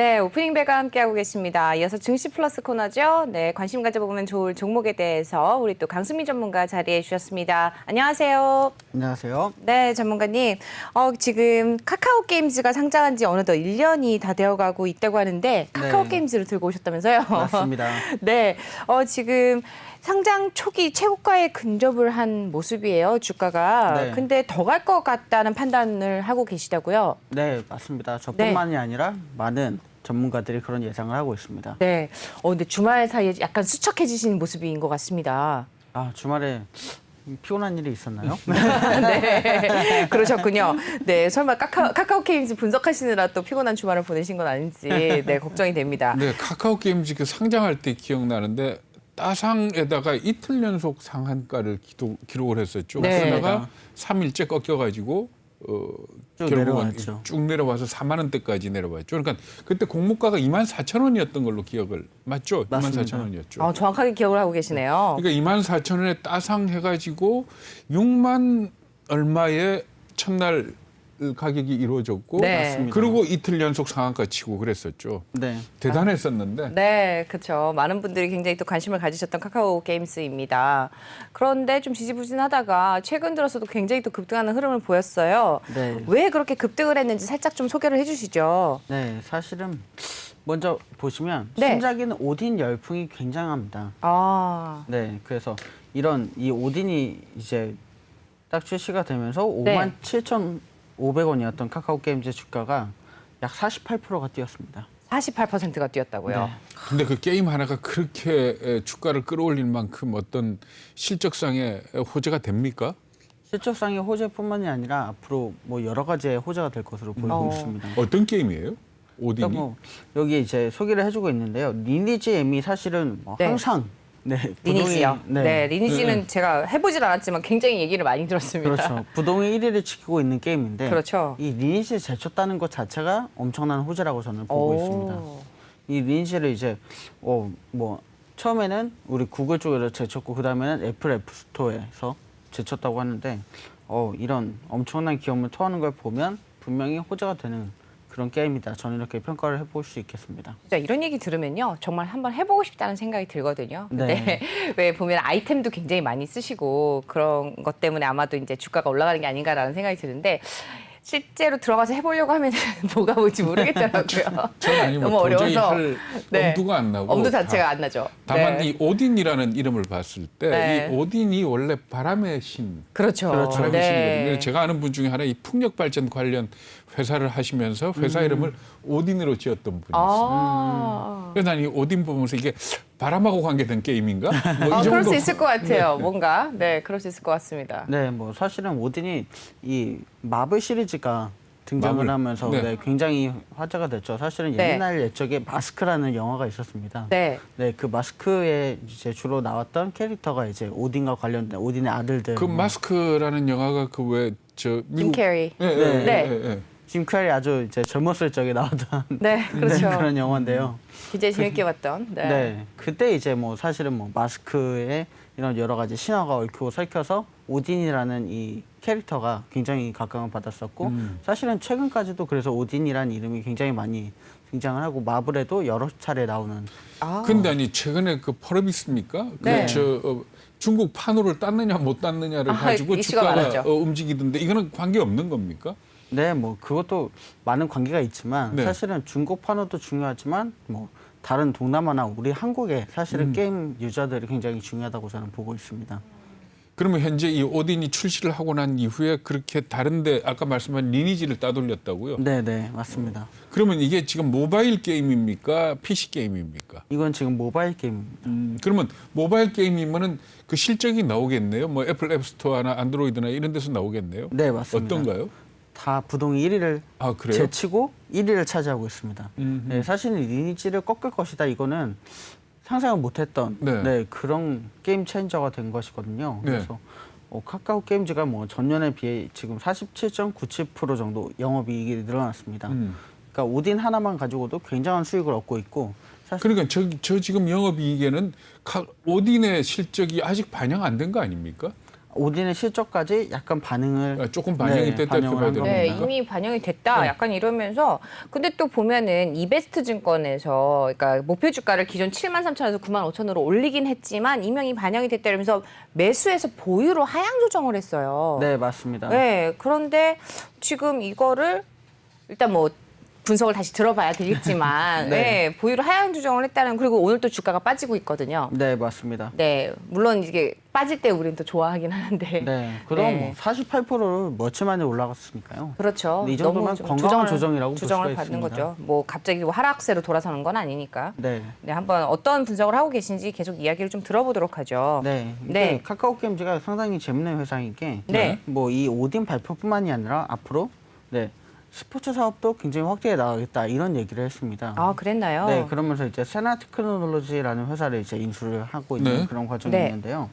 네, 오프닝 벨과 함께하고 계십니다. 이어서 증시 플러스 코너죠. 네, 관심 가져보면 좋을 종목에 대해서 우리 또 강수미 전문가 자리해 주셨습니다. 안녕하세요. 안녕하세요. 네, 전문가님. 지금 카카오 게임즈가 상장한 지 어느덧 1년이 다 되어가고 있다고 하는데 카카오 네. 게임즈를 들고 오셨다면서요? 맞습니다. 네, 지금 상장 초기 최고가에 근접을 한 모습이에요, 주가가. 네. 근데 더 갈 것 같다는 판단을 하고 계시다고요? 네, 맞습니다. 저뿐만이 아니라 많은 전문가들이 그런 예상을 하고 있습니다. 네. 근데 주말 사이에 약간 수척해지신 모습인 것 같습니다. 아, 주말에 피곤한 일이 있었나요? 네. 그러셨군요. 네. 설마 카카오 게임즈 분석하시느라 또 피곤한 주말을 보내신 건 아닌지 네, 걱정이 됩니다. 네, 카카오 게임즈 그 상장할 때 기억나는데 따상에다가 이틀 연속 상한가를 기록을 했었죠. 네. 그러다가 3일째 꺾여가지고 쭉 결국은 내려왔죠. 쭉 내려와서 4만 원대까지 내려왔죠. 그러니까 그때 공모가가 24,000원이었던 걸로 기억을 맞죠? 맞습니다. 24,000원이었죠. 정확하게 기억을 하고 계시네요. 그러니까 24,000원에 따상해가지고 6만 얼마의 첫날 가격이 이루어졌고 네. 맞습니다. 그리고 이틀 연속 상한가 치고 그랬었죠. 네. 대단했었는데 네, 그렇죠. 많은 분들이 굉장히 또 관심을 가지셨던 카카오 게임스입니다. 그런데 좀 지지부진하다가 최근 들어서도 굉장히 또 급등하는 흐름을 보였어요. 네. 왜 그렇게 급등을 했는지 살짝 좀 소개를 해주시죠. 네, 사실은 먼저 보시면 네. 신작인 오딘 열풍이 굉장합니다. 아, 네, 그래서 이 오딘이 이제 딱 출시가 되면서 네. 57,500원이었던 카카오 게임즈 주가가 약 48%가 뛰었습니다. 48%가 뛰었다고요. 네. 근데 그 게임 하나가 그렇게 주가를 끌어올릴 만큼 어떤 실적상의 호재가 됩니까? 실적상의 호재뿐만이 아니라 앞으로 뭐 여러 가지의 호재가 될 것으로 보이고 있습니다. 어떤 게임이에요? 오딘이? 그러니까 뭐 여기 이제 소개를 해주고 있는데요. 리니지 M이 사실은 뭐 네. 항상 리니지요. 네, 리니지는 네. 제가 해보질 않았지만 굉장히 얘기를 많이 들었습니다. 그렇죠. 부동의 1위를 지키고 있는 게임인데 그렇죠. 이 리니지를 제쳤다는 것 자체가 엄청난 호재라고 저는 보고 있습니다. 이 리니지를 이제 뭐 처음에는 우리 구글 쪽에서 제쳤고 그 다음에는 애플 앱스토어에서 제쳤다고 하는데 이런 엄청난 기업을 토하는 걸 보면 분명히 호재가 되는 그런 게임이다. 저는 이렇게 평가를 해볼 수 있겠습니다. 진짜 이런 얘기 들으면요, 정말 한번 해보고 싶다는 생각이 들거든요. 네. 근데 왜 보면 아이템도 굉장히 많이 쓰시고 그런 것 때문에 아마도 이제 주가가 올라가는 게 아닌가라는 생각이 드는데 실제로 들어가서 해보려고 하면 뭐가 뭔지 모르겠더라고요. 전 아니면 너무 도저히 어려워서. 할 네. 엄두가 안 나고 엄두 자체가 안 나죠. 다만 네. 이 오딘이라는 이름을 봤을 때 네. 이 오딘이 원래 바람의 신, 그렇죠. 바람의 네. 신이거든요. 제가 아는 분 중에 하나 이 풍력 발전 관련 회사를 하시면서 회사 이름을 오딘으로 지었던 분이 있어요. 아, 그래서 난 이 오딘 보면서 이게 바람하고 관계된 게임인가? 뭐 이 그럴 정도 수 있을 것 같아요. 뭔가. 네, 그럴 수 있을 것 같습니다. 네, 뭐 사실은 오딘이 이 마블 시리즈가 등장을 마블. 하면서 네. 굉장히 화제가 됐죠. 사실은 네. 옛날 옛적에 마스크라는 영화가 있었습니다. 네. 네, 그 마스크에 이제 주로 나왔던 캐릭터가 이제 오딘과 관련된 오딘의 아들들. 그 마스크라는 영화가 그 왜 저 짐 미국 캐리. 예, 예, 네. 네. 예, 예. 짐 캐리 아주 이제 젊었을 적에 나왔던 네, 그렇죠. 그런 영화인데요. 굉장히 재밌게 봤던. 네. 네. 그때 이제 뭐 사실은 뭐 마스크에 이런 여러 가지 신화가 얽히고 설켜서 오딘이라는 이 캐릭터가 굉장히 각광을 받았었고 사실은 최근까지도 그래서 오딘이라는 이름이 굉장히 많이 등장을 하고 마블에도 여러 차례 나오는 아, 근데 아니 최근에 그 펄업 있습니까? 네. 중국 판호를 땄느냐 못 땄느냐를 가지고 이슈가 주가가 많았죠. 움직이던데 이거는 관계 없는 겁니까? 네, 뭐 그것도 많은 관계가 있지만 네. 사실은 중국 판호도 중요하지만 뭐 다른 동남아나 우리 한국에 사실은 게임 유저들이 굉장히 중요하다고 저는 보고 있습니다. 그러면 현재 이 오딘이 출시를 하고 난 이후에 그렇게 다른데 아까 말씀한 리니지를 따돌렸다고요? 네, 네, 맞습니다. 그러면 이게 지금 모바일 게임입니까? PC 게임입니까? 이건 지금 모바일 게임입니다. 그러면 모바일 게임이면은 그 실적이 나오겠네요. 뭐 애플 앱스토어나 안드로이드나 이런 데서 나오겠네요. 네, 맞습니다. 어떤가요? 다 부동의 1위를 아, 그래요? 제치고 1위를 차지하고 있습니다. 네, 사실 리니지를 꺾을 것이다. 이거는 상상을 못했던 네. 그런 게임 체인저가 된 것이거든요. 네. 그래서 카카오 게임즈가 뭐 전년에 비해 지금 47.97% 정도 영업이익이 늘어났습니다. 그러니까 오딘 하나만 가지고도 굉장한 수익을 얻고 있고 사실 그러니까 저 지금 영업이익에는 오딘의 실적이 아직 반영 안 된 거 아닙니까? 오딘의 실적까지 약간 반응을 조금 반영이 됐다 이렇게 반영을 봐야 한 되는 네, 겁니까? 이미 반영이 됐다. 네. 약간 이러면서 근데 또 보면은 이베스트 증권에서 그러니까 목표 주가를 기존 73,000원에서 95,000원으로 올리긴 했지만 이명이 반영이 됐다 이러면서 매수해서 보유로 하향 조정을 했어요. 네, 맞습니다. 네, 그런데 지금 이거를 일단 뭐 분석을 다시 들어봐야 되겠지만 네. 네, 보유로 하향 조정을 했다는 그리고 오늘 또 주가가 빠지고 있거든요. 네, 맞습니다. 네, 물론 이게 빠질 때 우리는 또 좋아하긴 하는데. 네, 그럼 네. 뭐 48%를 며칠 만에 올라갔으니까요. 그렇죠. 이 정도면 너무 좀 건강한 조정이라고 볼 조정을 수가 받는 있습니다. 거죠. 뭐 갑자기 하락세로 돌아서는 건 아니니까. 네. 네, 한번 어떤 분석을 하고 계신지 계속 이야기를 좀 들어보도록 하죠. 네, 이게 네. 카카오 게임즈가 상당히 재밌는 회사인 게, 네. 뭐 이 오딘 발표뿐만이 아니라 앞으로 스포츠 사업도 굉장히 확대해 나가겠다 이런 얘기를 했습니다. 아, 그랬나요? 네, 그러면서 이제 세나 테크놀로지라는 회사를 이제 인수를 하고 있는 네. 그런 과정이 네. 있는데요.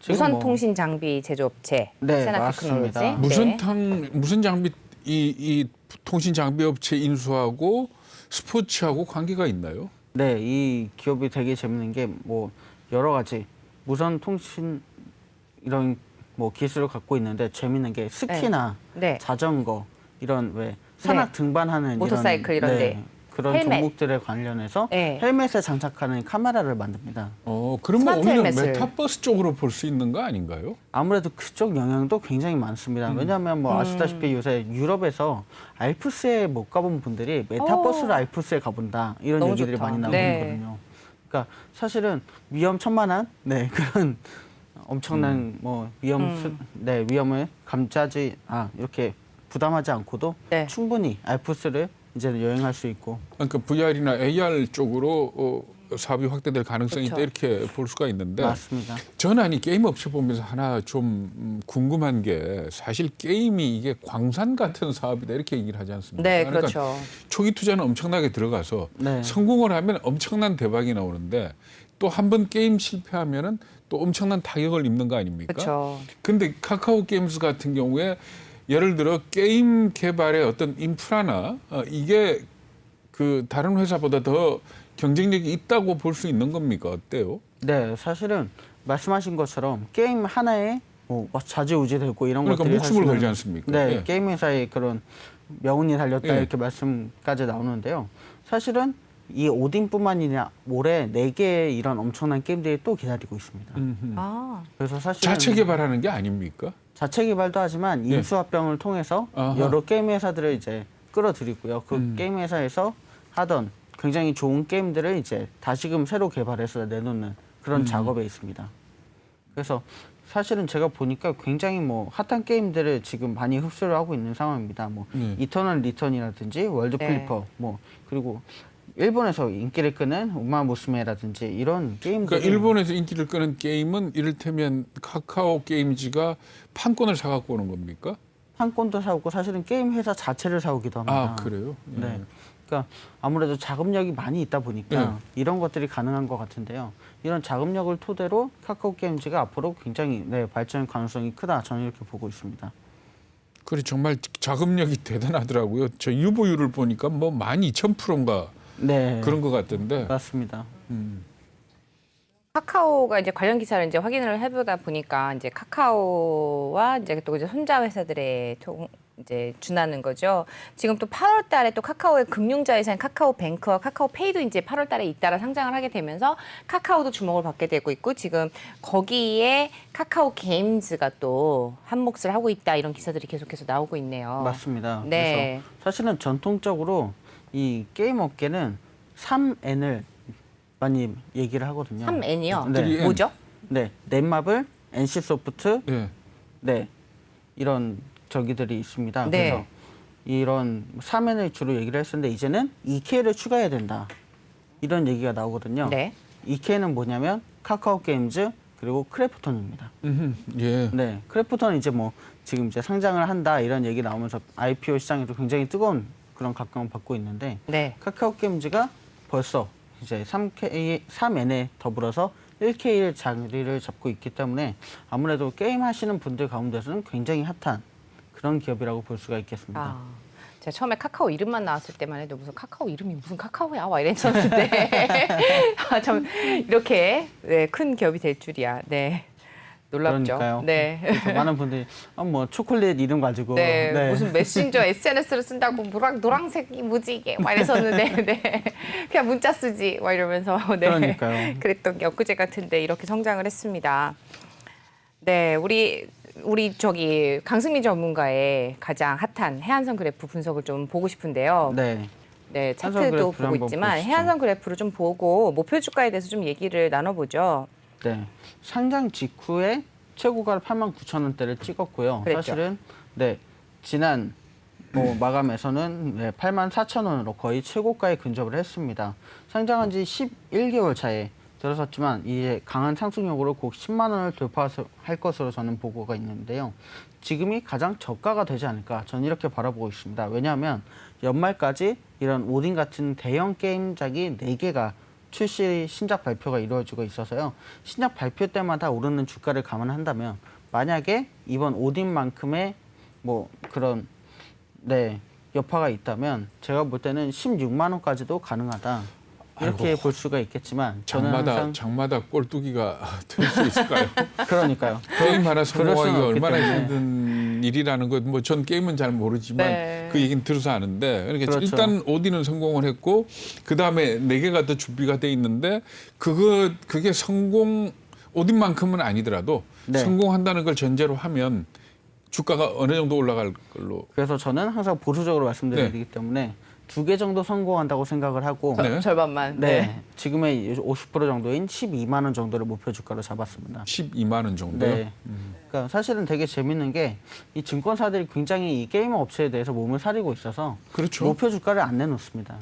지금 무선 뭐- 통신 장비 제조업체 네, 세나테크놀로지. 맞습니다. 무슨 장비 이 통신 장비 업체 인수하고 스포츠하고 관계가 있나요? 네, 이 기업이 되게 재밌는 게 뭐 여러 가지 무선 통신 이런 뭐 기술을 갖고 있는데 재밌는 게 스키나 네. 자전거 이런 왜 산악 네. 등반하는 모터사이클 이런 데. 그런 헬멧. 종목들에 관련해서 네. 헬멧에 장착하는 카메라를 만듭니다. 그러면 스마트 오히려 헬멧을. 메타버스 쪽으로 볼 수 있는 거 아닌가요? 아무래도 그쪽 영향도 굉장히 많습니다. 왜냐하면 뭐 아시다시피 요새 유럽에서 알프스에 못 가본 분들이 메타버스로 알프스에 가본다 이런 너무 얘기들이 좋다. 많이 네. 나오거든요. 그러니까 사실은 위험천만한 그런 엄청난 뭐 위험을 이렇게 부담하지 않고도 네. 충분히 알프스를 이제 여행할 수 있고 그러니까 VR이나 AR 쪽으로 사업이 확대될 가능성이 그렇죠. 있다 이렇게 볼 수가 있는데 맞습니다. 저는 이 게임 업체 보면서 하나 좀 궁금한 게 사실 게임이 이게 광산 같은 사업이다 이렇게 얘기를 하지 않습니까? 네, 그러니까 그렇죠. 초기 투자는 엄청나게 들어가서 네. 성공을 하면 엄청난 대박이 나오는데 또 한 번 게임 실패하면은 또 엄청난 타격을 입는 거 아닙니까? 그렇죠. 근데 카카오 게임즈 같은 경우에 예를 들어 게임 개발의 어떤 인프라나 이게 그 다른 회사보다 더 경쟁력이 있다고 볼 수 있는 겁니까? 어때요? 네, 사실은 말씀하신 것처럼 게임 하나에 뭐 좌지우지되고 이런 그러니까 것들이 목숨을 사실은 걸지 않습니까? 네, 예. 게임 회사의 그런 명운이 달렸다 예. 이렇게 말씀까지 나오는데요. 사실은 이 오딘뿐만 아니라 올해 4개의 이런 엄청난 게임들이 또 기다리고 있습니다. 아, 그래서 사실은 자체 개발하는 게 아닙니까? 자체 개발도 하지만 예. 인수합병을 통해서 아하. 여러 게임 회사들을 이제 끌어들이고요. 그 게임 회사에서 하던 굉장히 좋은 게임들을 이제 다시금 새로 개발해서 내놓는 그런 작업에 있습니다. 그래서 사실은 제가 보니까 굉장히 뭐 핫한 게임들을 지금 많이 흡수를 하고 있는 상황입니다. 뭐 이터널 리턴이라든지 월드 네. 플리퍼 뭐 그리고 일본에서 인기를 끄는 우마무스메라든지 이런 게임들. 그러니까 일본에서 인기를 끄는 게임은 이를테면 카카오 게임즈가 판권을 사갖고 오는 겁니까? 판권도 사오고 사실은 게임 회사 자체를 사오기도 합니다. 아 그래요? 예. 네. 그러니까 아무래도 자금력이 많이 있다 보니까 네. 이런 것들이 가능한 것 같은데요. 이런 자금력을 토대로 카카오 게임즈가 앞으로 굉장히 발전 가능성이 크다. 저는 이렇게 보고 있습니다. 그래 정말 자금력이 대단하더라고요. 저 유보율을 보니까 뭐 12,000%인가 네, 그런 것 같던데. 맞습니다. 카카오가 이제 관련 기사를 이제 확인을 해보다 보니까 이제 카카오와 이제 또 이제 손자 회사들의 이제 준하는 거죠. 지금 또 8월달에 또 카카오의 금융자회사인 카카오뱅크와 카카오페이도 이제 8월달에 잇따라 상장을 하게 되면서 카카오도 주목을 받게 되고 있고 지금 거기에 카카오 게임즈가 또 한 몫을 하고 있다 이런 기사들이 계속해서 나오고 있네요. 맞습니다. 네. 그래서 사실은 전통적으로 이 게임 업계는 3N을 많이 얘기를 하거든요. 3N이요? 네. 뭐죠? 네, 넷마블, NC소프트, 예. 이런 저기들이 있습니다. 네. 그래서 이런 3N을 주로 얘기를 했었는데 이제는 2K를 추가해야 된다. 이런 얘기가 나오거든요. 네. 2K는 뭐냐면 카카오 게임즈 그리고 크래프톤입니다. 예. 네, 크래프톤은 이제 뭐 지금 이제 상장을 한다 이런 얘기 나오면서 IPO 시장에도 굉장히 뜨거운 그런 각광을 받고 있는데 네. 카카오 게임즈가 벌써 이제 3N에 더불어서 1K의 자리를 잡고 있기 때문에 아무래도 게임 하시는 분들 가운데서는 굉장히 핫한 그런 기업이라고 볼 수가 있겠습니다. 아, 제가 처음에 카카오 이름만 나왔을 때만 해도 무슨 카카오 이름이 무슨 카카오야 와 이랬었는데 아, 참 이렇게 네, 큰 기업이 될 줄이야. 네. 놀랍죠. 그러니까요. 네. 그래서 많은 분들이 뭐 초콜릿 이름 가지고 네, 무슨 메신저 SNS를 쓴다고 노란색이 뭐지 이게 막 이랬었는데 네. 그냥 문자 쓰지 막 이러면서 네. 그러니까요. 그랬던 게 엊그제 같은데 이렇게 성장을 했습니다. 네, 우리 저기 강승민 전문가의 가장 핫한 해안선 그래프 분석을 좀 보고 싶은데요. 네. 네, 해안선 차트도 그래프를 보고 한번 있지만 보시죠. 해안선 그래프를 좀 보고 목표 주가에 대해서 좀 얘기를 나눠보죠. 네. 상장 직후에 최고가를 89,000원대를 찍었고요. 그랬죠. 사실은 네. 지난 마감에서는 네, 84,000원으로 거의 최고가에 근접을 했습니다. 상장한 지 11개월 차에 들어섰지만 이제 강한 상승력으로 곧 10만 원을 돌파할 것으로 저는 보고가 있는데요. 지금이 가장 저가가 되지 않을까 저는 이렇게 바라보고 있습니다. 왜냐하면 연말까지 이런 오딘 같은 대형 게임작이 4개가 출시 신작 발표가 이루어지고 있어서요. 신작 발표 때마다 오르는 주가를 감안한다면 만약에 이번 오딘만큼의 뭐 그런 네 여파가 있다면 제가 볼 때는 16만 원까지도 가능하다. 이렇게 볼 수가 있겠지만 저는 항상 장마다 꼴뚜기가 될 수 있을까요? 그러니까요. 게임 하나 성공하기가 그럴 수는 없기 얼마나 때문에. 힘든 일이라는 것, 뭐 전 게임은 잘 모르지만 네. 그 얘기는 들어서 아는데, 그러니까 그렇죠. 일단 오디는 성공을 했고 그 다음에 4개가 더 준비가 돼 있는데 그게 성공 오딘만큼은 아니더라도 네. 성공한다는 걸 전제로 하면 주가가 어느 정도 올라갈 걸로. 그래서 저는 항상 보수적으로 말씀드리기 때문에 2개 정도 성공한다고 생각을 하고 네. 절반만. 네. 지금의 50% 정도인 12만 원 정도를 목표 주가로 잡았습니다. 12만 원 정도요. 네. 그러니까 사실은 되게 재밌는 게 이 증권사들이 굉장히 이 게임 업체에 대해서 몸을 사리고 있어서 그렇죠. 목표 주가를 안 내놓습니다.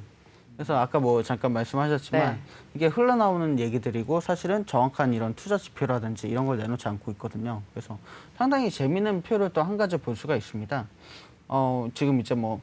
그래서 아까 뭐 잠깐 말씀하셨지만 네. 이게 흘러나오는 얘기들이고 사실은 정확한 이런 투자 지표라든지 이런 걸 내놓지 않고 있거든요. 그래서 상당히 재밌는 표를 또 한 가지 볼 수가 있습니다. 지금 이제 뭐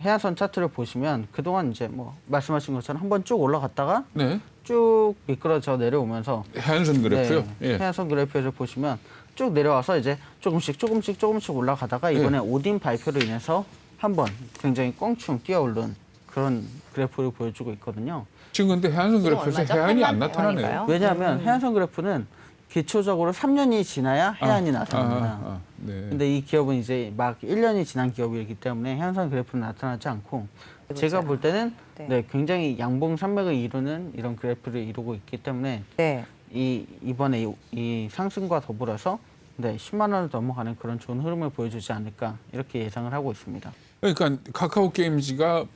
해안선 차트를 보시면 그동안 이제 뭐 말씀하신 것처럼 한번 쭉 올라갔다가 네. 쭉 미끄러져 내려오면서 해안선 그래프요. 네, 예. 해안선 그래프에서 보시면 쭉 내려와서 이제 조금씩 올라가다가 이번에 오딘 발표로 인해서 한번 굉장히 껑충 뛰어오른 그런 그래프를 보여주고 있거든요. 지금 근데 해안선 지금 그래프에서 얼마죠? 해안이 안 8만 나타나네요. 대원인가요? 왜냐하면 해안선 그래프는 기초적으로 3년이 지나야 해안이 나타납니다. 네. 근데 이 기업은 이제 막 1년이 지난 기업이기 때문에 해안선 그래프는 나타나지 않고 제가 볼 때는 네. 네, 굉장히 양봉 산맥을 이루는 이런 그래프를 이루고 있기 때문에 네. 이번에 이 상승과 더불어서 네, 10만 원을 넘어가는 그런 좋은 흐름을 보여주지 않을까 이렇게 예상을 하고 있습니다. 그러니까 카카오 게임즈가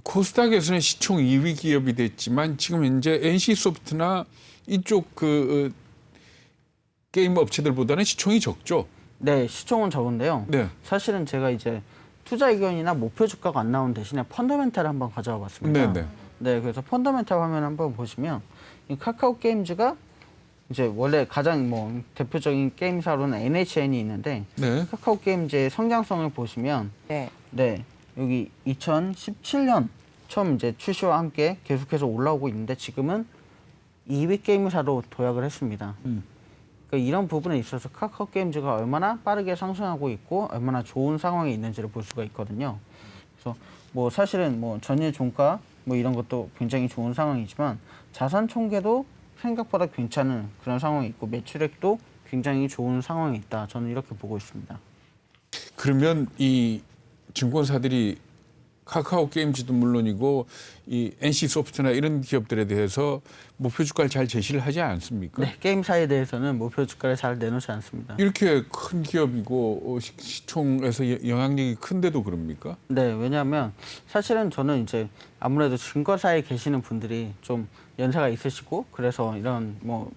코스닥에서는 시총 2위 기업이 됐지만 지금 현재 NC소프트나 이쪽 그 게임 업체들보다는 시총이 적죠. 네, 시총은 적은데요. 네. 사실은 제가 이제 투자 의견이나 목표 주가가 안 나온 대신에 펀더멘탈을 한번 가져와 봤습니다. 네, 네. 네, 그래서 펀더멘탈 화면 한번 보시면 이 카카오 게임즈가 이제 원래 가장 뭐 대표적인 게임사로는 NHN이 있는데 네. 카카오 게임즈의 성장성을 보시면 네. 네, 여기 2017년 처음 이제 출시와 함께 계속해서 올라오고 있는데 지금은 2위 게임사로 도약을 했습니다. 그러니까 이런 부분에 있어서 카카오 게임즈가 얼마나 빠르게 상승하고 있고 얼마나 좋은 상황에 있는지를 볼 수가 있거든요. 그래서 뭐 사실은 뭐 전일 종가 뭐 이런 것도 굉장히 좋은 상황이지만 자산 총계도 생각보다 괜찮은 그런 상황이 있고 매출액도 굉장히 좋은 상황이 있다. 저는 이렇게 보고 있습니다. 그러면 이 증권사들이 카카오 게임즈도 물론이고 이 NC소프트나 이런 기업들에 대해서 목표 주가를 잘 제시를 하지 않습니까? 네, 게임사에 대해서는 목표 주가를 잘 내놓지 않습니다. 이렇게 큰 기업이고 시총에서 영향력이 큰데도 그럽니까? 네, 왜냐하면 사실은 저는 이제 아무래도 증권사에 계시는 분들이 좀 연세가 있으시고 그래서 이런 뭐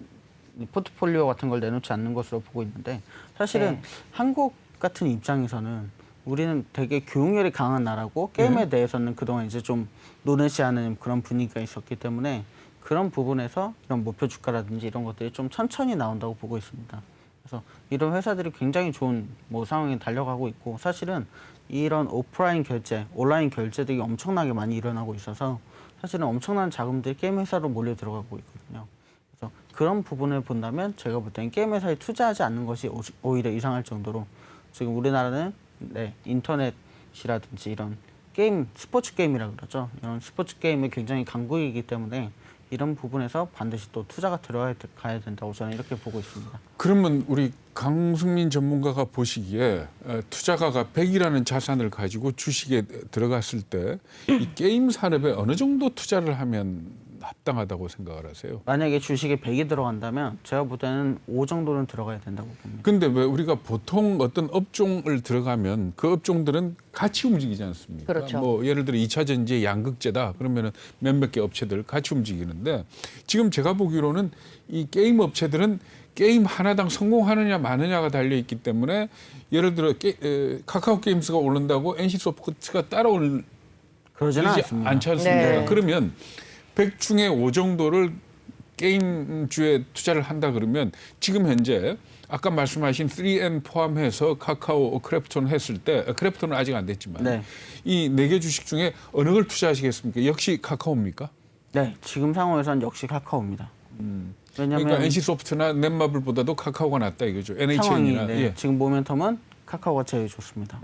포트폴리오 같은 걸 내놓지 않는 것으로 보고 있는데 사실은 네. 한국 같은 입장에서는 우리는 되게 교육열이 강한 나라고 게임에 대해서는 그동안 이제 좀 노내시하는 그런 분위기가 있었기 때문에 그런 부분에서 이런 목표 주가라든지 이런 것들이 좀 천천히 나온다고 보고 있습니다. 그래서 이런 회사들이 굉장히 좋은 뭐 상황에 달려가고 있고 사실은 이런 오프라인 결제, 온라인 결제들이 엄청나게 많이 일어나고 있어서 사실은 엄청난 자금들이 게임 회사로 몰려 들어가고 있거든요. 그래서 그런 부분을 본다면 제가 볼 때는 게임 회사에 투자하지 않는 것이 오히려 이상할 정도로 지금 우리나라는 네, 인터넷이라든지 이런 게임, 스포츠 게임이라고 그러죠. 이런 스포츠 게임이 굉장히 강국이기 때문에 이런 부분에서 반드시 또 투자가 들어가야 된다고 저는 이렇게 보고 있습니다. 그러면 우리 강승민 전문가가 보시기에 투자가가 100이라는 자산을 가지고 주식에 들어갔을 때 이 게임 산업에 어느 정도 투자를 하면 합당하다고 생각을 하세요? 만약에 주식에 100이 들어간다면 제가 볼 때는 5 정도는 들어가야 된다고 봅니다. 근데 왜 우리가 보통 어떤 업종을 들어가면 그 업종들은 같이 움직이지 않습니까? 그렇죠. 뭐 예를 들어 2차 전지의 양극재다 그러면은 몇몇 개 업체들 같이 움직이는데 지금 제가 보기로는 이 게임 업체들은 게임 하나당 성공하느냐 마느냐가 달려 있기 때문에 예를 들어 카카오 게임스가 오른다고 NC소프트가 따라올 그러지는 않습니다. 않지 않습니까? 네. 그러면 100 중에 5 정도를 게임주에 투자를 한다 그러면 지금 현재 아까 말씀하신 3M 포함해서 카카오, 크래프톤 했을 때 크래프톤은 아직 안 됐지만 네. 이 4개 주식 중에 어느 걸 투자하시겠습니까? 역시 카카오입니까? 네, 지금 상황에서는 역시 카카오입니다. 왜냐하면 그러니까 NC소프트나 넷마블보다도 카카오가 낫다 이거죠. 상황이 NHN이나 네, 지금 모멘텀은 카카오가 제일 좋습니다.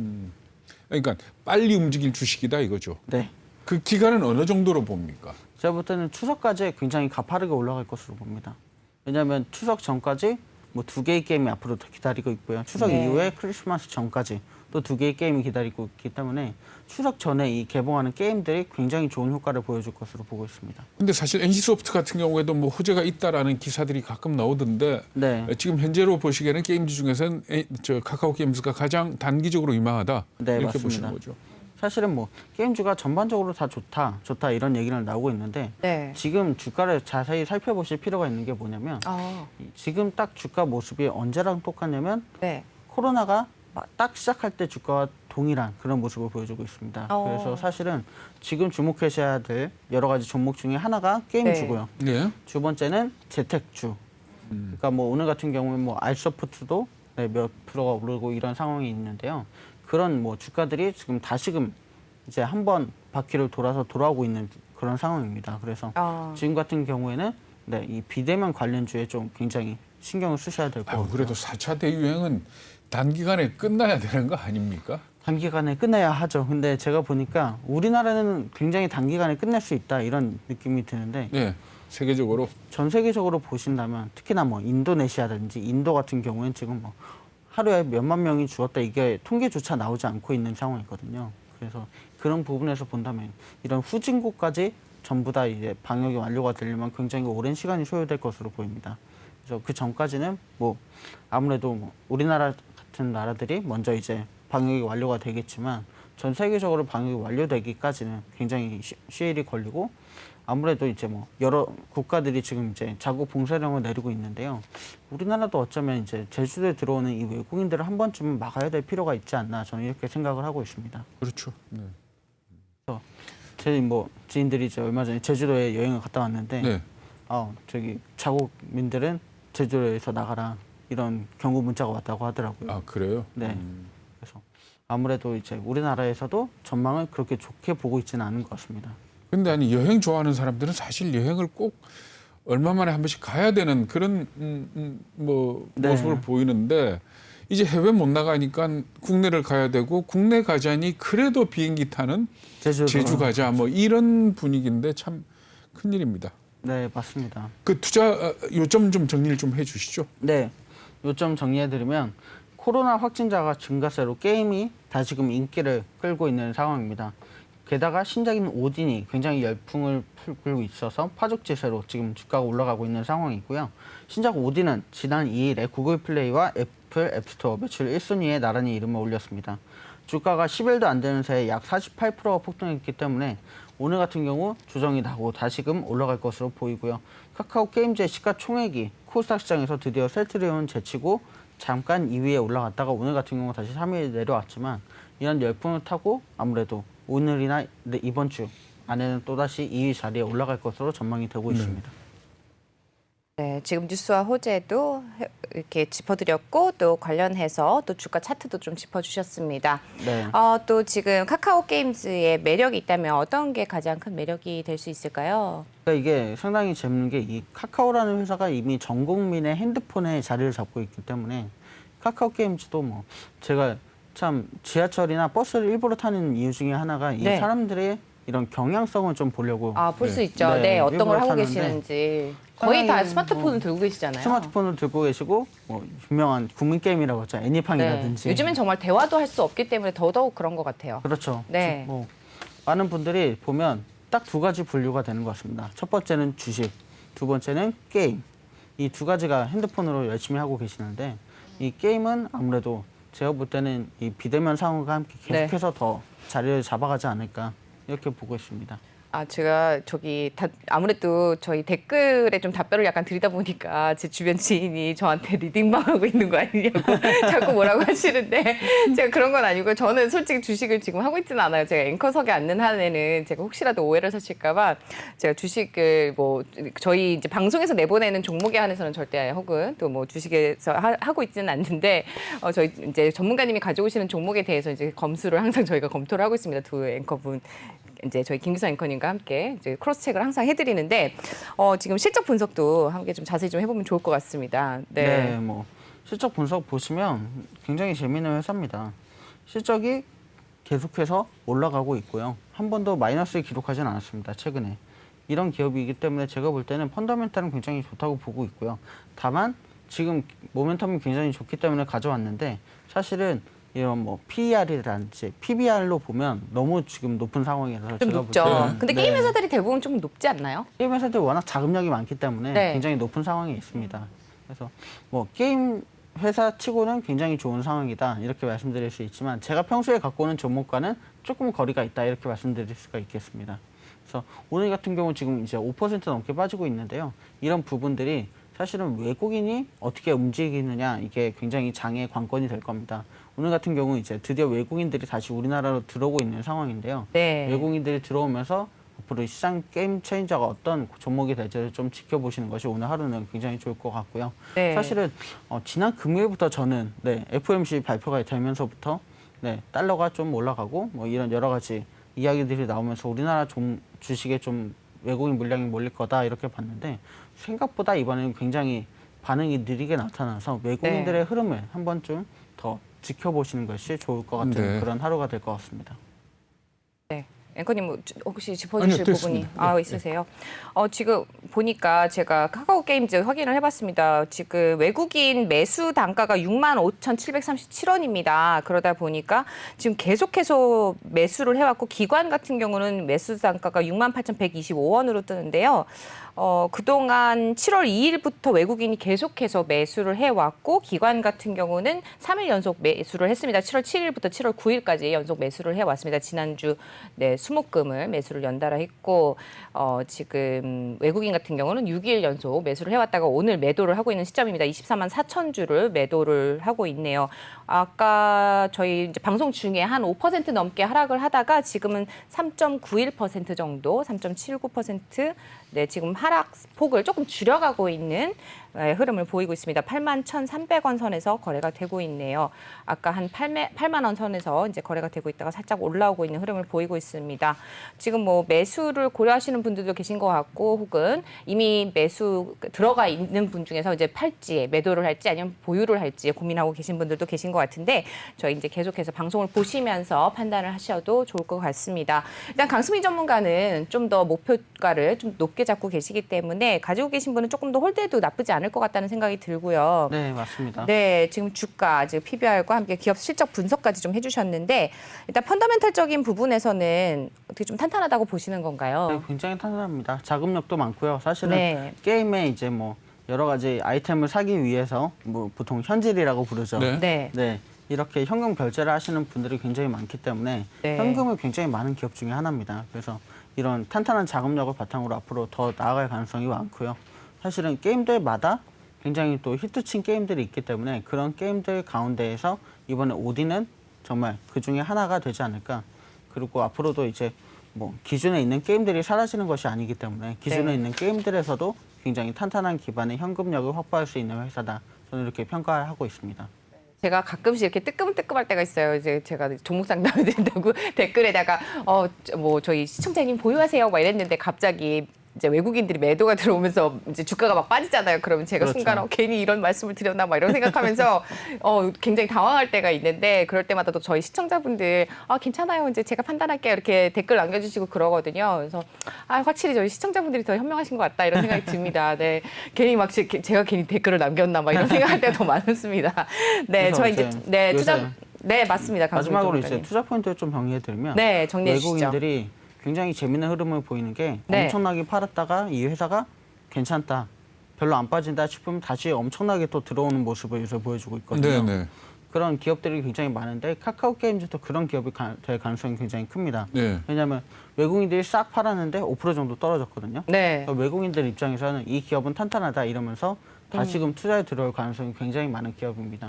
그러니까 빨리 움직일 주식이다 이거죠. 네. 그 기간은 어느 정도로 봅니까? 제가 볼 때는 추석까지 굉장히 가파르게 올라갈 것으로 봅니다. 왜냐하면 추석 전까지 뭐 2개의 게임이 앞으로 기다리고 있고요. 추석 네. 이후에 크리스마스 전까지 또 2개의 게임이 기다리고 있기 때문에 추석 전에 이 개봉하는 게임들이 굉장히 좋은 효과를 보여줄 것으로 보고 있습니다. 근데 사실 NC소프트 같은 경우에도 뭐 호재가 있다라는 기사들이 가끔 나오던데 네. 지금 현재로 보시기에는 게임주 중에서는 카카오 게임즈가 가장 단기적으로 유망하다 네, 이렇게 맞습니다. 보시는 거죠. 사실은 뭐 게임주가 전반적으로 다 좋다 이런 얘기는 나오고 있는데 네. 지금 주가를 자세히 살펴보실 필요가 있는 게 뭐냐면 지금 딱 주가 모습이 언제랑 똑같냐면 네. 코로나가 딱 시작할 때 주가와 동일한 그런 모습을 보여주고 있습니다. 어. 그래서 사실은 지금 주목하셔야 될 여러 가지 종목 중에 하나가 게임주고요. 네. 두 번째는 재택주. 그러니까 뭐 오늘 같은 경우는 뭐 알소프트도 네, 몇 프로가 오르고 이런 상황이 있는데요. 그런 뭐 주가들이 지금 다시금 이제 한번 바퀴를 돌아서 돌아오고 있는 그런 상황입니다. 그래서 지금 같은 경우에는 네, 이 비대면 관련주에 좀 굉장히 신경을 쓰셔야 될 것 같아요. 그래도 4차 대유행은 단기간에 끝나야 되는 거 아닙니까? 단기간에 끝내야 하죠. 근데 제가 보니까 우리나라는 굉장히 단기간에 끝낼 수 있다 이런 느낌이 드는데 네. 세계적으로 전 세계적으로 보신다면 특히나 뭐 인도네시아라든지 인도 같은 경우에는 지금 뭐 하루에 몇만 명이 죽었다 이게 통계조차 나오지 않고 있는 상황이거든요. 그래서 그런 부분에서 본다면 이런 후진국까지 전부 다 이제 방역이 완료가 되려면 굉장히 오랜 시간이 소요될 것으로 보입니다. 그래서 그 전까지는 뭐 아무래도 뭐 우리나라 같은 나라들이 먼저 이제 방역이 완료가 되겠지만 전 세계적으로 방역이 완료되기까지는 굉장히 시일이 걸리고 아무래도 이제 뭐 여러 국가들이 지금 이제 자국 봉쇄령을 내리고 있는데요. 우리나라도 어쩌면 이제 제주도에 들어오는 이 외국인들을 한 번쯤은 막아야 될 필요가 있지 않나 저는 이렇게 생각을 하고 있습니다. 그렇죠. 네. 그래서 제 뭐 지인들이 이제 얼마 전에 제주도에 여행을 갔다 왔는데 네. 저기 자국민들은 제주도에서 나가라 이런 경고 문자가 왔다고 하더라고요. 아 그래요? 네. 그래서 아무래도 이제 우리나라에서도 전망을 그렇게 좋게 보고 있지는 않은 것 같습니다. 근데 아니 여행 좋아하는 사람들은 사실 여행을 꼭 얼마 만에 한 번씩 가야 되는 그런 뭐 네. 모습을 보이는데 이제 해외 못 나가니까 국내를 가야 되고 국내 가자니 그래도 비행기 타는 제주 가자 뭐 이런 분위기인데 참 큰일입니다. 네, 맞습니다. 그 투자 요점 좀 정리를 좀 해주시죠. 네, 요점 정리해드리면 코로나 확진자가 증가세로 게임이 다시금 인기를 끌고 있는 상황입니다. 게다가 신작인 오딘이 굉장히 열풍을 불고 있어서 파죽지세로 지금 주가가 올라가고 있는 상황이고요. 신작 오딘은 지난 2일에 구글 플레이와 애플 앱스토어 매출 1순위에 나란히 이름을 올렸습니다. 주가가 10일도 안 되는 새에 약 48%가 폭등했기 때문에 오늘 같은 경우 조정이 나고 다시금 올라갈 것으로 보이고요. 카카오 게임즈의 시가총액이 코스닥 시장에서 드디어 셀트리온을 제치고 잠깐 2위에 올라갔다가 오늘 같은 경우 다시 3위에 내려왔지만 이런 열풍을 타고 아무래도 오늘이나 이번 주 안에는 또다시 2위 자리에 올라갈 것으로 전망이 되고 있습니다. 네, 지금 뉴스와 호재도 이렇게 짚어드렸고 또 관련해서 또 주가 차트도 좀 짚어주셨습니다. 네. 또 지금 카카오 게임즈의 매력이 있다면 어떤 게 가장 큰 매력이 될 수 있을까요? 그러니까 이게 상당히 재밌는 게 이 카카오라는 회사가 이미 전 국민의 핸드폰에 자리를 잡고 있기 때문에 카카오 게임즈도 뭐 제가 참 지하철이나 버스를 일부러 타는 이유 중에 하나가 이 네. 사람들의 이런 경향성을 좀 보려고 볼 수 네. 있죠. 네, 네, 어떤 걸 일부러 하고 사는데 계시는지. 거의 다 상당히 스마트폰을 들고 계시잖아요. 스마트폰을 들고 계시고 뭐 유명한 국민 게임이라고 하죠. 애니팡이라든지. 네. 요즘엔 정말 대화도 할 수 없기 때문에 더더욱 그런 것 같아요. 그렇죠. 네. 뭐 많은 분들이 보면 딱 두 가지 분류가 되는 것 같습니다. 첫 번째는 주식, 두 번째는 게임. 이 두 가지가 핸드폰으로 열심히 하고 계시는데 이 게임은 아무래도 제가 볼 때는 이 비대면 상황과 함께 계속해서 더 자리를 잡아가지 않을까 이렇게 보고 있습니다. 제가 아무래도 저희 댓글에 좀 답변을 약간 드리다 보니까 제 주변 지인이 저한테 리딩방 하고 있는 거 아니냐고 자꾸 뭐라고 하시는데 제가 그런 건 아니고 저는 솔직히 주식을 지금 하고 있지는 않아요. 제가 앵커석에 앉는 한에는 제가 혹시라도 오해를 사실까 봐 제가 주식을 뭐 저희 이제 방송에서 내보내는 종목에 한해서는 절대 혹은 또 뭐 주식에서 하고 있지는 않는데 저희 이제 전문가님이 가져오시는 종목에 대해서 이제 검수를 항상 저희가 검토를 하고 있습니다. 두 앵커분. 이제 저희 김규서 앵커님과 함께 이제 크로스 체크를 항상 해드리는데 지금 실적 분석도 함께 좀 자세히 좀 해보면 좋을 것 같습니다. 네, 뭐 실적 분석 보시면 굉장히 재미있는 회사입니다. 실적이 계속해서 올라가고 있고요. 한 번도 마이너스를 기록하지는 않았습니다. 최근에. 이런 기업이기 때문에 제가 볼 때는 펀더멘탈은 굉장히 좋다고 보고 있고요. 다만 지금 모멘텀이 굉장히 좋기 때문에 가져왔는데 사실은 이런 뭐 PER이라든지 PBR로 보면 너무 지금 높은 상황이라서 좀 제가 높죠. 볼 때는 근데 게임 회사들이 대부분 좀 높지 않나요? 게임 회사들이 워낙 자금력이 많기 때문에 네. 굉장히 높은 상황에 있습니다. 그래서 뭐 게임 회사 치고는 굉장히 좋은 상황이다 이렇게 말씀드릴 수 있지만 제가 평소에 갖고 오는 종목과는 조금 거리가 있다 이렇게 말씀드릴 수가 있겠습니다. 그래서 오늘 같은 경우 지금 이제 5% 넘게 빠지고 있는데요. 이런 부분들이 사실은 외국인이 어떻게 움직이느냐 이게 굉장히 장의 관건이 될 겁니다. 오늘 같은 경우 이제 드디어 외국인들이 다시 우리나라로 들어오고 있는 상황인데요. 네. 외국인들이 들어오면서 앞으로 시장 게임 체인저가 어떤 종목이 될지를 좀 지켜보시는 것이 오늘 하루는 굉장히 좋을 것 같고요. 네. 사실은 지난 금요일부터 저는 FOMC 발표가 되면서부터 달러가 좀 올라가고 뭐 이런 여러 가지 이야기들이 나오면서 우리나라 주식에 좀 외국인 물량이 몰릴 거다 이렇게 봤는데 생각보다 이번에는 굉장히 반응이 느리게 나타나서 외국인들의 흐름을 한 번쯤 더 지켜보시는 것이 좋을 것 같은 네. 그런 하루가 될 것 같습니다. 네. 앵커님 뭐 혹시 짚어주실 아니요, 부분이 됐습니다. 있으세요? 지금 보니까 제가 카카오 게임즈 확인을 해봤습니다. 지금 외국인 매수 단가가 65,737원입니다. 그러다 보니까 지금 계속해서 매수를 해왔고 기관 같은 경우는 매수 단가가 68,125원으로 뜨는데요. 그동안 7월 2일부터 외국인이 계속해서 매수를 해왔고 기관 같은 경우는 3일 연속 매수를 했습니다. 7월 7일부터 7월 9일까지 연속 매수를 해왔습니다. 지난주 수목금을 매수를 연달아 했고 지금 외국인 같은 경우는 6일 연속 매수를 해왔다가 오늘 매도를 하고 있는 시점입니다. 24만 4천 주를 매도를 하고 있네요. 아까 저희 이제 방송 중에 한 5% 넘게 하락을 하다가 지금은 3.91% 정도, 3.79% 지금 하락폭을 조금 줄여가고 있는 흐름을 보이고 있습니다. 81,300원 선에서 거래가 되고 있네요. 아까 한 8만 원 선에서 이제 거래가 되고 있다가 살짝 올라오고 있는 흐름을 보이고 있습니다. 지금 뭐 매수를 고려하시는 분들도 계신 것 같고 혹은 이미 매수 들어가 있는 분 중에서 이제 팔지 매도를 할지 아니면 보유를 할지 고민하고 계신 분들도 계신 것 같은데 저희 이제 계속해서 방송을 보시면서 판단을 하셔도 좋을 것 같습니다. 일단 강수민 전문가는 좀 더 목표가를 좀 높게 잡고 계시기 때문에 가지고 계신 분은 조금 더 홀대도 나쁘지 않을 것 같다는 생각이 들고요. 네, 맞습니다. 네, 지금 주가, 지금 PBR과 함께 기업 실적 분석까지 좀 해주셨는데 일단 펀더멘탈적인 부분에서는 어떻게 좀 탄탄하다고 보시는 건가요? 네, 굉장히 탄탄합니다. 자금력도 많고요. 사실은 네. 게임에 이제 뭐 여러 가지 아이템을 사기 위해서 뭐 보통 현질이라고 부르죠. 네. 네. 네, 이렇게 현금 결제를 하시는 분들이 굉장히 많기 때문에 네. 현금이 굉장히 많은 기업 중에 하나입니다. 그래서 이런 탄탄한 자금력을 바탕으로 앞으로 더 나아갈 가능성이 많고요. 사실은 게임들마다 굉장히 또 히트친 게임들이 있기 때문에 그런 게임들 가운데에서 이번에 오디는 정말 그 중에 하나가 되지 않을까. 그리고 앞으로도 이제 뭐 기존에 있는 게임들이 사라지는 것이 아니기 때문에 기존에 네. 있는 게임들에서도 굉장히 탄탄한 기반의 현금력을 확보할 수 있는 회사다. 저는 이렇게 평가하고 있습니다. 제가 가끔씩 이렇게 뜨끔뜨끔할 때가 있어요. 이제 제가 종목 상담을 드린다고 댓글에다가 뭐 저희 시청자님 보유하세요 막 이랬는데 갑자기 이제 외국인들이 매도가 들어오면서 이제 주가가 막 빠지잖아요. 그러면 제가 그렇죠. 순간 괜히 이런 말씀을 드렸나 막 이런 생각하면서 굉장히 당황할 때가 있는데 그럴 때마다 또 저희 시청자분들 괜찮아요. 이제 제가 판단할게요. 이렇게 댓글 남겨주시고 그러거든요. 그래서 확실히 저희 시청자분들이 더 현명하신 것 같다 이런 생각이 듭니다. 네, 괜히 막 제가 괜히 댓글을 남겼나 막 이런 생각할 때가 더 많습니다. 네, 그래서 저희 이제 요새 투자 네 맞습니다. 마지막으로 강승민 이제 전문가님. 투자 포인트를 좀 정리해드리면 네, 정리해 주시죠. 외국인들이 굉장히 재밌는 흐름을 보이는 게 네. 엄청나게 팔았다가 이 회사가 괜찮다, 별로 안 빠진다 싶으면 다시 엄청나게 또 들어오는 모습을 요새 보여주고 있거든요. 네, 네. 그런 기업들이 굉장히 많은데 카카오 게임즈도 그런 기업이 될 가능성이 굉장히 큽니다. 네. 왜냐하면 외국인들이 싹 팔았는데 5% 정도 떨어졌거든요. 네. 그러니까 외국인들 입장에서는 이 기업은 탄탄하다 이러면서 다시금 투자에 들어올 가능성이 굉장히 많은 기업입니다.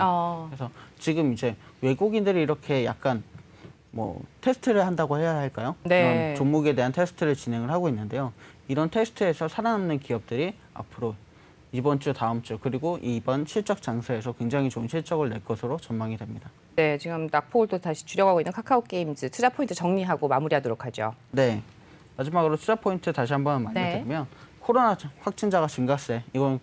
그래서 지금 이제 외국인들이 이렇게 약간 뭐 테스트를 한다고 해야 할까요? 네. 이런 종목에 대한 테스트를 진행을 하고 있는데요. 이런 테스트에서 살아남는 기업들이 앞으로 이번 주, 다음 주 그리고 이번 실적 장세에서 굉장히 좋은 실적을 낼 것으로 전망이 됩니다. 네, 지금 낙폭을 또 다시 줄여가고 있는 카카오 게임즈 투자 포인트 정리하고 마무리하도록 하죠. 네. 마지막으로 투자 포인트 다시 한번 말씀드리면 코로나 확진자가 증가세 이건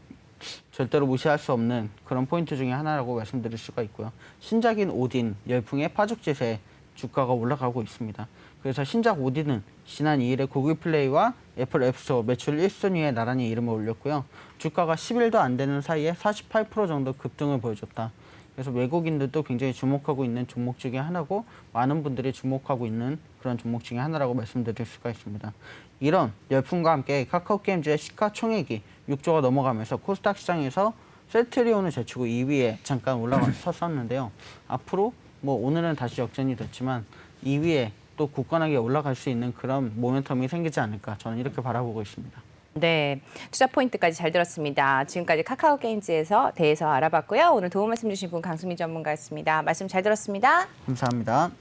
절대로 무시할 수 없는 그런 포인트 중에 하나라고 말씀드릴 수가 있고요. 신작인 오딘 열풍의 파죽지세 주가가 올라가고 있습니다. 그래서 신작 오딘은 지난 2일에 구글 플레이와 애플 앱스토어 매출 1순위에 나란히 이름을 올렸고요. 주가가 10일도 안 되는 사이에 48% 정도 급등을 보여줬다. 그래서 외국인들도 굉장히 주목하고 있는 종목 중에 하나고 많은 분들이 주목하고 있는 그런 종목 중에 하나라고 말씀드릴 수가 있습니다. 이런 열풍과 함께 카카오게임즈의 시가총액이 6조가 넘어가면서 코스닥 시장에서 셀트리온을 제치고 2위에 잠깐 올라섰었는데요. 앞으로 뭐 오늘은 다시 역전이 됐지만 2위에 또 굳건하게 올라갈 수 있는 그런 모멘텀이 생기지 않을까 저는 이렇게 바라보고 있습니다. 네, 투자 포인트까지 잘 들었습니다. 지금까지 카카오 게임즈에서 대해서 알아봤고요. 오늘 도움 말씀 주신 분 강수미 전문가였습니다. 말씀 잘 들었습니다. 감사합니다.